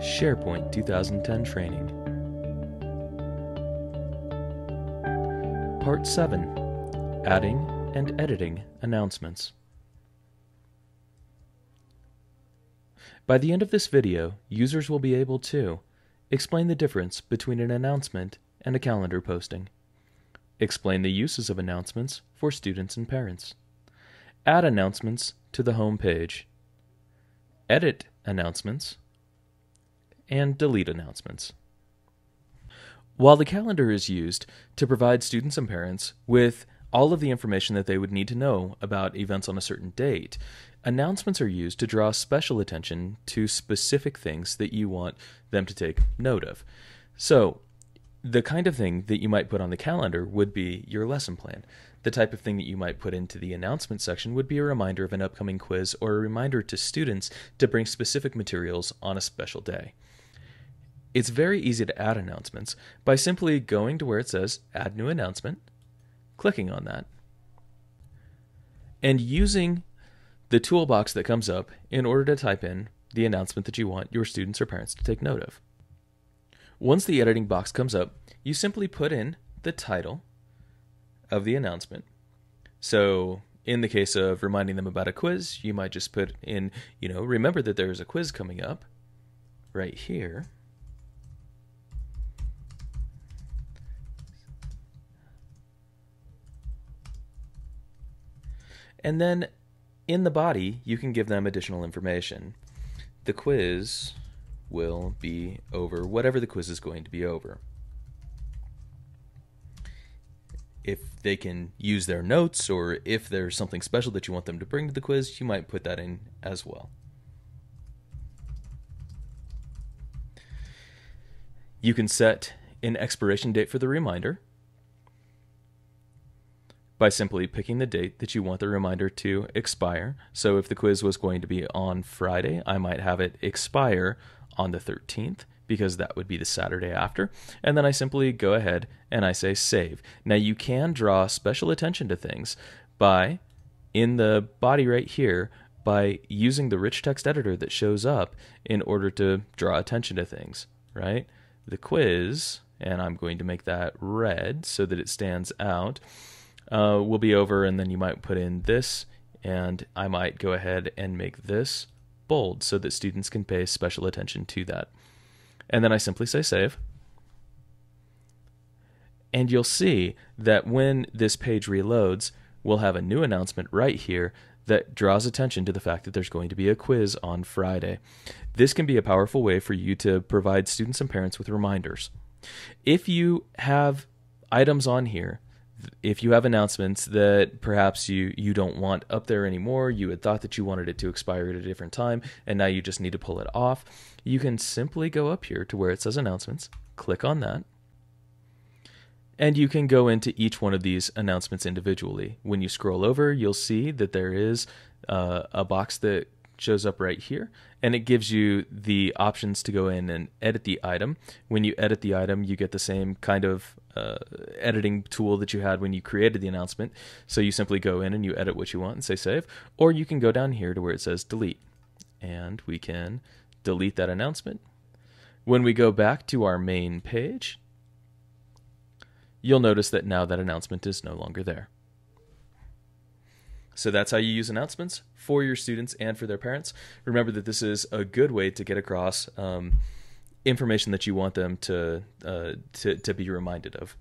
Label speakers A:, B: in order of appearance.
A: SharePoint 2010 Training. Part 7. Adding and Editing Announcements. By the end of this video, users will be able to explain the difference between an announcement and a calendar posting, explain the uses of announcements for students and parents, add announcements to the home page, edit announcements, and delete announcements. While the calendar is used to provide students and parents with all of the information that they would need to know about events on a certain date, announcements are used to draw special attention to specific things that you want them to take note of. So, the kind of thing that you might put on the calendar would be your lesson plan. The type of thing that you might put into the announcement section would be a reminder of an upcoming quiz or a reminder to students to bring specific materials on a special day. It's very easy to add announcements by simply going to where it says Add New Announcement, clicking on that, and using the toolbox that comes up in order to type in the announcement that you want your students or parents to take note of. Once the editing box comes up, you simply put in the title of the announcement. So in the case of reminding them about a quiz, you might just put in, remember that there is a quiz coming up right here. And then in the body, you can give them additional information. The quiz will be over whatever the quiz is going to be over. If they can use their notes, or if there's something special that you want them to bring to the quiz, you might put that in as well. You can set an expiration date for the reminder by simply picking the date that you want the reminder to expire. So if the quiz was going to be on Friday, I might have it expire on the 13th, because that would be the Saturday after. And then I simply go ahead and I say save. Now you can draw special attention to things by, in the body right here, by using the rich text editor that shows up in order to draw attention to things, right? The quiz, and I'm going to make that red so that it stands out, will be over, and then you might put in this, and I might go ahead and make this bold so that students can pay special attention to that. And then I simply say save. And you'll see that when this page reloads, we'll have a new announcement right here that draws attention to the fact that there's going to be a quiz on Friday. This can be a powerful way for you to provide students and parents with reminders. If you have items on here, if you have announcements that perhaps you don't want up there anymore, you had thought that you wanted it to expire at a different time, and now you just need to pull it off, you can simply go up here to where it says announcements, click on that, and you can go into each one of these announcements individually. When you scroll over, you'll see that there is a box that shows up right here, and it gives you the options to go in and edit the item. When you edit the item, you get the same kind of editing tool that you had when you created the announcement. So you simply go in and you edit what you want and say save, or you can go down here to where it says delete, and we can delete that announcement. When we go back to our main page, you'll notice that now that announcement is no longer there. So that's how you use announcements for your students and for their parents. Remember that this is a good way to get across information that you want them to be reminded of.